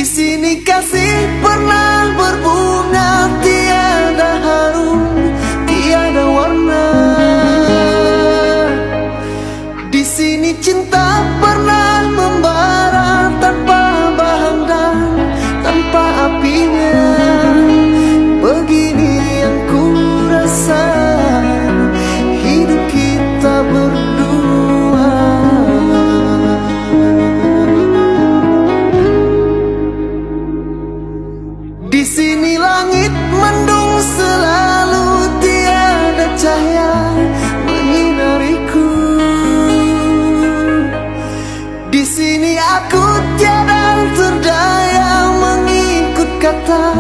Di sini kasih pernah berbunga, tiada harum, tiada warna. Di sini cinta pernah membara tanpa bahan dan tanpa apinya. Begini yang ku rasa hidup kita berdua. Di sini langit mendung selalu, tiada cahaya menyinariku. Di sini aku tiada terdaya mengikut kata